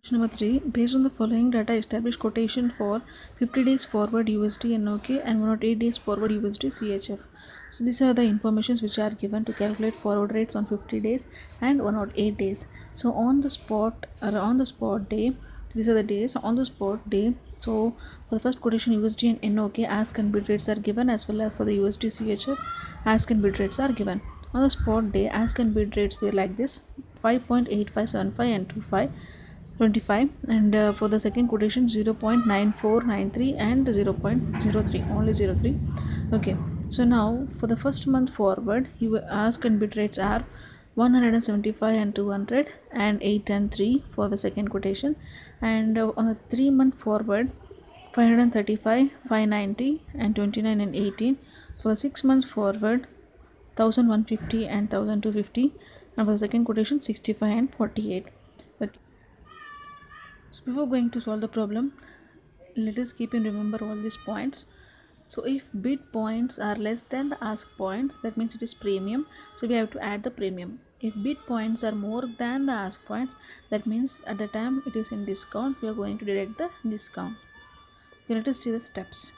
Question number 3. Based on the following data, establish quotation for 50 days forward USD NOK and 108 days forward USD CHF. So these are the informations which are given to calculate forward rates on 50 days and 108 days. So on the spot or on the spot day, these are the days on the spot day. So for the first quotation USD and NOK, ask and bid rates are given, as well as for the USD CHF, ask and bid rates are given. On the spot day, ask and bid rates were like this: 5.8575 and 25 25, and for the second quotation 0.9493 and 0.03, only 03. Okay, so now for the first month forward, you ask and bid rates are 175 and 200 and 8 and 3 for the second quotation, and on the 3 month forward 535, 590 and 29 and 18. For the 6 months forward 1150 and 1250, and for the second quotation 65 and 48. Okay. So before going to solve the problem, let us keep in remember all these points. So if bid points are less than the ask points, that means it is premium, so we have to add the premium. If bid points are more than the ask points, that means at the time it is in discount, we are going to deduct the discount. Okay, let us see the steps.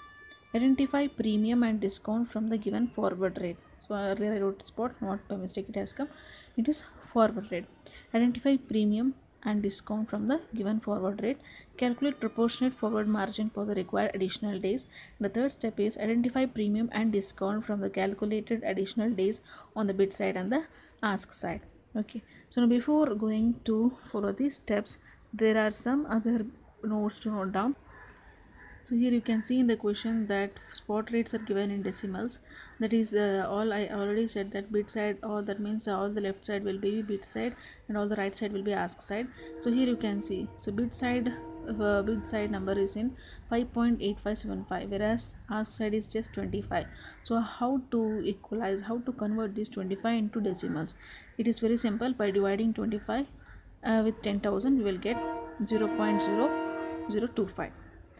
Identify premium and discount from the given forward rate. So earlier I wrote spot, not by mistake it has come. It is forward rate. Identify premium and discount from the given forward rate. Calculate proportionate forward margin for the required additional days. The third step is identify premium and discount from the calculated additional days on the bid side and the ask side. Okay, so now before going to follow these steps, there are some other notes to note down. So here you can see in the question that spot rates are given in decimals. That is all I already said, that bid side, or that means all the left side will be bid side and all the right side will be ask side. So here you can see, so bid side number is in 5.8575, whereas ask side is just 25. So how to equalize, how to convert this 25 into decimals? It is very simple. By dividing 25 with 10,000, we will get 0.0025.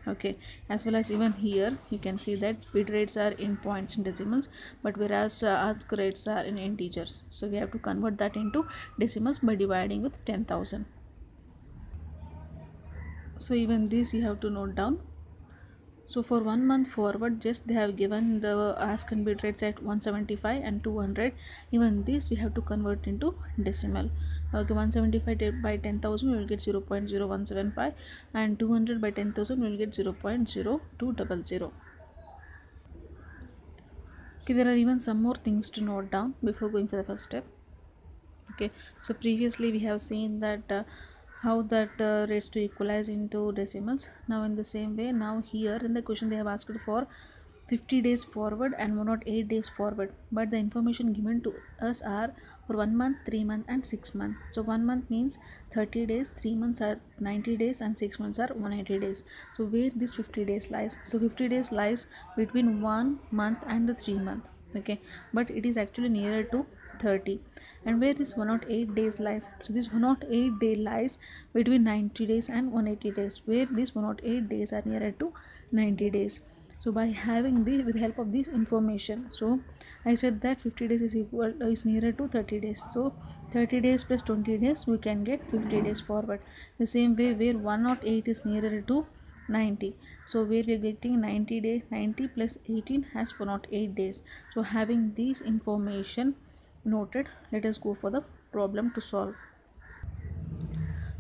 Okay, as well as even here you can see that bid rates are in points in decimals, but whereas ask rates are in integers, so we have to convert that into decimals by dividing with 10,000. So even this you have to note down. So for 1 month forward, just they have given the ask and bid rates at 175 and 200. Even this we have to convert into decimal. Okay, 175 by 10,000 we will get 0.0175, and 200 by 10,000 we will get 0.0200. Okay, there are even some more things to note down before going for the first step. Okay, so previously we have seen that how that rates to equalize into decimals. Now in the same way, now here in the question they have asked for 50 days forward and 108 days forward, but the information given to us are for 1 month, 3 months and 6 months. So 1 month means 30 days, 3 months are 90 days and 6 months are 180 days. So where this 50 days lies? So 50 days lies between 1 month and the 3 month. Okay, but it is actually nearer to 30. And where this 108 days lies? So this 108 day lies between 90 days and 180 days, where these 108 days are nearer to 90 days. So by having the with help of this information, so I said that 50 days is nearer to 30 days. So 30 days plus 20 days we can get 50 days forward. The same way where 108 is nearer to 90, so where we are getting 90 day, 90 plus 18 has 108 days. So having this information noted, let us go for the problem to solve.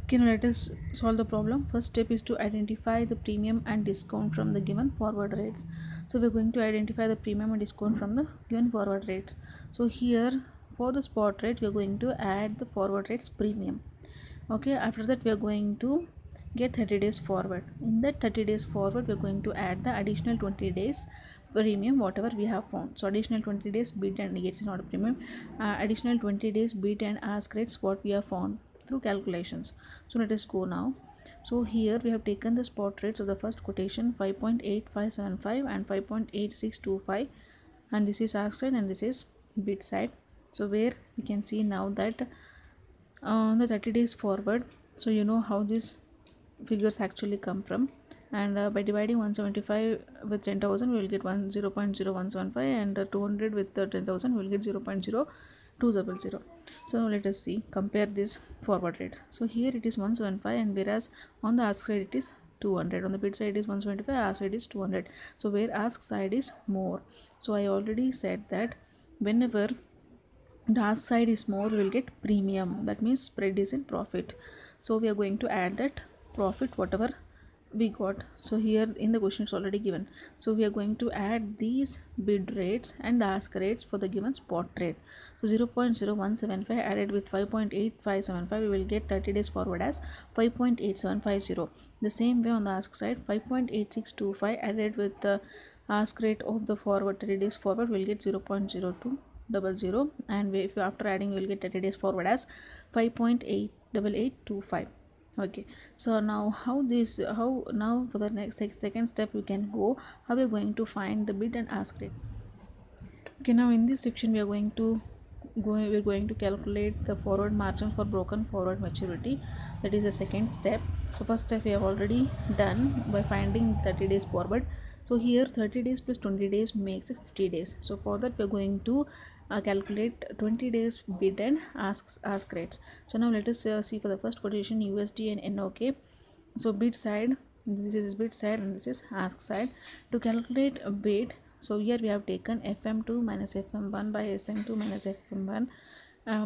Okay, now let us solve the problem. First step is to identify the premium and discount from the given forward rates. So we're going to identify the premium and discount from the given forward rates. So here for the spot rate we are going to add the forward rates premium. Okay, after that we are going to get 30 days forward. In that 30 days forward we are going to add the additional 20 days premium whatever we have found. So additional 20 days bid and it is not a premium, additional 20 days bid and ask rates what we have found through calculations. So let us go now. So here we have taken the spot rates of the first quotation 5.8575 and 5.8625, and this is ask side and this is bid side. So where we can see now that on the 30 days forward, so you know how these figures actually come from, and by dividing 175 with 10,000 we will get 0.0175, and 200 with 10,000 we will get 200. So now let us see, compare this forward rates. So here it is 175, and whereas on the ask side it is 200, on the bid side is 175, ask side is 200. So where ask side is more, so I already said that whenever the ask side is more, we will get premium, that means spread is in profit. So we are going to add that profit whatever we got. So here in the question it's already given, so we are going to add these bid rates and the ask rates for the given spot trade. So 0.0175 added with 5.8575, we will get 30 days forward as 5.8750. The same way on the ask side, 5.8625 added with the ask rate of the forward 30 days forward, we will get 0.0200, and if you after adding you will get 30 days forward as 5.88825. Okay, so now now for the next second step we can go, how we are going to find the bid and ask rate. Okay, now in this section we are going to calculate the forward margin for broken forward maturity. That is the second step. So first step we have already done by finding 30 days forward. So here 30 days plus 20 days makes 50 days. So for that we are going to calculate 20 days bid and ask rates. So now let us see for the first quotation USD and NOK. So bid side, this is bid side and this is ask side. To calculate a bid, so here we have taken FM2 minus FM1 by SM2 minus FM1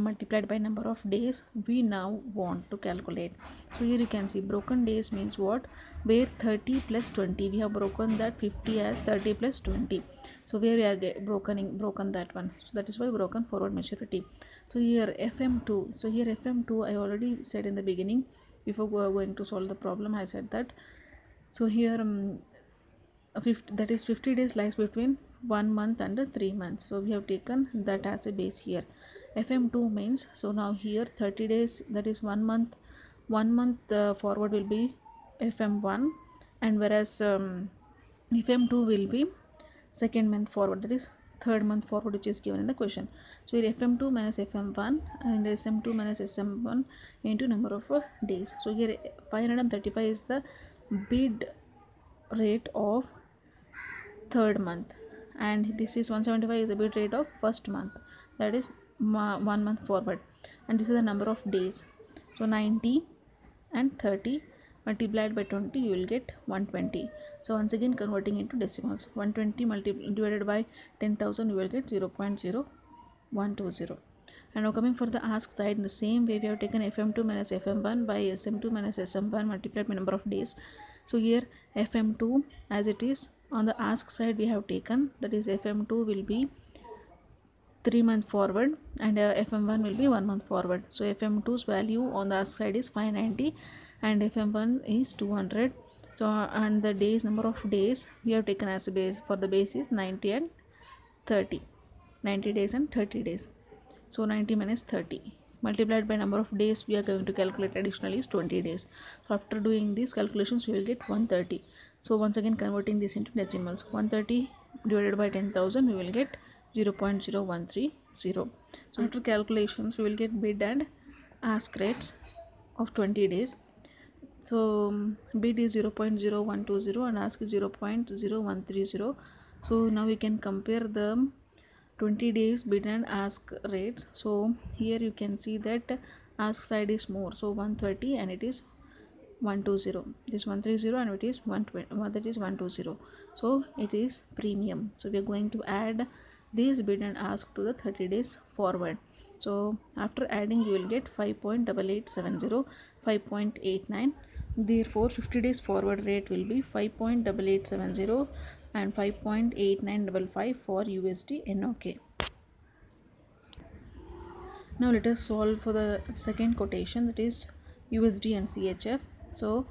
multiplied by number of days we now want to calculate. So here you can see broken days means what, where 30 plus 20, we have broken that 50 as 30 plus 20. So where we are broken that one, so that is why broken forward maturity. So here FM2, so here FM2 I already said in the beginning before going to solve the problem, I said that. So here 50, that is 50 days lies between 1 month and 3 months, so we have taken that as a base here. FM2 means, so now here 30 days, that is 1 month, 1 month forward will be FM1, and whereas FM2 will be second month forward, that is third month forward, which is given in the question. So here FM2 minus FM1 and SM2 minus SM1 into number of days. So here 535 is the bid rate of third month, and this is 175 is the bid rate of first month, that is 1 month forward, and this is the number of days. So 90 and 30 multiplied by 20, you will get 120. So once again converting into decimals, 120 divided by 10,000, you will get 0.0120. And now coming for the ask side, in the same way we have taken FM2 minus FM1 by SM2 minus SM1 multiplied by number of days. So here FM2 as it is on the ask side we have taken, that is FM2 will be 3 month forward and FM1 will be 1 month forward. So FM2's value on the ask side is 590 and FM1 is 200. So and the days, number of days we have taken as a base, for the base is 90 and 30, 90 days and 30 days. So 90 minus 30 multiplied by number of days we are going to calculate additionally is 20 days. So after doing these calculations we will get 130. So once again converting this into decimals, 130 divided by 10,000, we will get 0.0130. So after calculations we will get bid and ask rates of 20 days. So bid is 0.0120 and ask is 0.0130. So now we can compare the 20 days bid and ask rates. So here you can see that ask side is more, so 130 and it is 120, this 130 and it is 120, that is 120, so it is premium. So we are going to add this bid and ask to the 30 days forward. So after adding you will get 5.8870, 5.89. Therefore 50 days forward rate will be 5.8870 and 5.8955 for USD NOK. Now let us solve for the second quotation, that is USD and CHF. So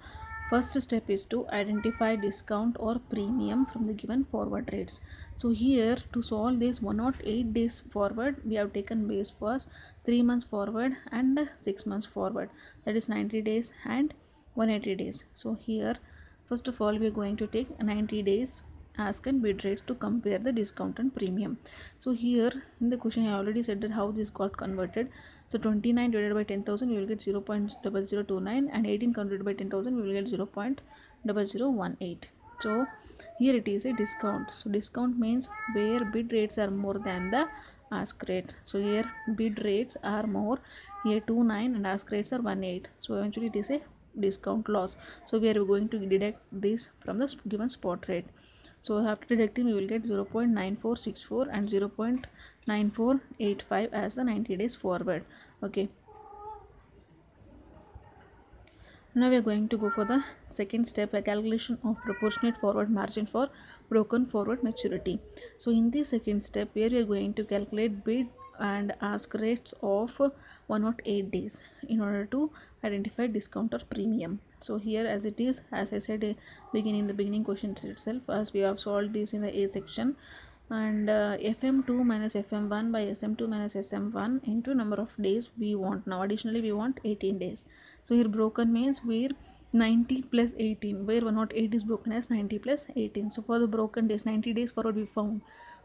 first step is to identify discount or premium from the given forward rates. So here to solve this 108 days forward, we have taken base first 3 months forward and 6 months forward, that is 90 days and 180 days. So here first of all we are going to take 90 days ask and bid rates to compare the discount and premium. So here in the question I already said that how this got converted. So 29 divided by 10,000 we will get 0.0029 and 18 converted by 10,000 we will get 0.0018. So here it is a discount. So discount means where bid rates are more than the ask rates. So here bid rates are more, here 29 and ask rates are 18. So eventually it is a discount loss. So we are going to deduct this from the given spot rate. So after deducting we will get 0.9464 and 0.9485 as the 90 days forward. Okay, now we are going to go for the second step, a calculation of proportionate forward margin for broken forward maturity. So in the second step here we are going to calculate bid and ask rates of 108 days in order to identify discount or premium. So here as it is, as I said beginning the beginning questions itself, as we have solved this in the A section, and fm2 minus fm1 by sm2 minus sm1 into number of days we want. Now additionally we want 18 days. So here broken means where 90 plus 18, where 108 is broken as 90 plus 18. So for the broken days 90 days forward we found,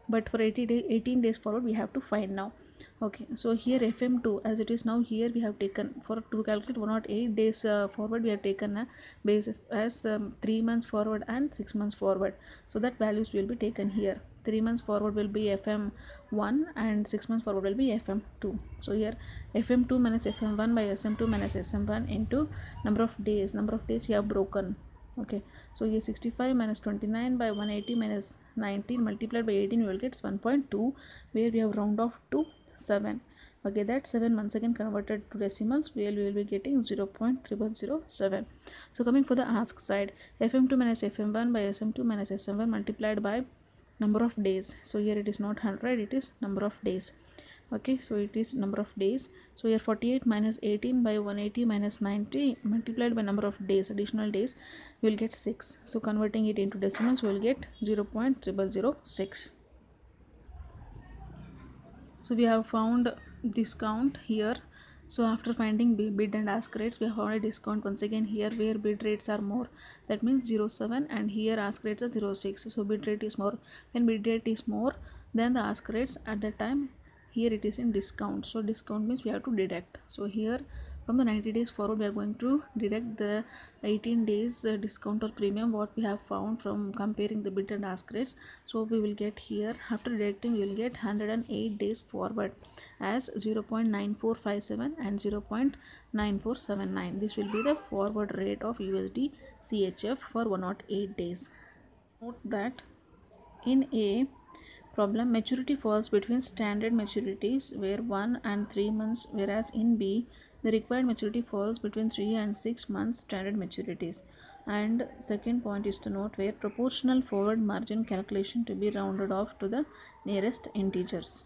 but for 18 days forward we have to find now. Okay, so here fm2 as it is now, here we have taken for to calculate 108 days forward, we have taken a base as 3 months forward and 6 months forward. So that values will be taken here. 3 months forward will be fm1 and 6 months forward will be fm2. So here fm2 minus fm1 by sm2 minus sm1 into number of days you have broken. Okay, so here 65 minus 29 by 180 minus 19 multiplied by 18 you will get 1.2, where we have round off to 7. Okay, that 7 once again converted to decimals, where we will be getting 0.0007. So coming for the ask side, fm2 minus fm1 by sm2 minus sm1 multiplied by number of days. So here it is not 100, it is number of days. Okay, so it is number of days. So here 48 minus 18 by 180 minus 90 multiplied by number of days, additional days, we will get 6. So converting it into decimals we will get 0.0006. So we have found discount here. So after finding bid and ask rates, we have found a discount once again here, where bid rates are more, that means 0.7, and here ask rates are 0.6. So bid rate is more. When bid rate is more than the ask rates at that time, here it is in discount. So discount means we have to deduct. So here from the 90 days forward we are going to deduct the 18 days discount or premium what we have found from comparing the bid and ask rates. So we will get here, after deducting we will get 108 days forward as 0.9457 and 0.9479. This will be the forward rate of USD CHF for 108 days. Note that in A problem, maturity falls between standard maturities where 1 and 3 months, whereas in B the required maturity falls between 3 and 6 months standard maturities. And second point is to note where proportional forward margin calculation to be rounded off to the nearest integers.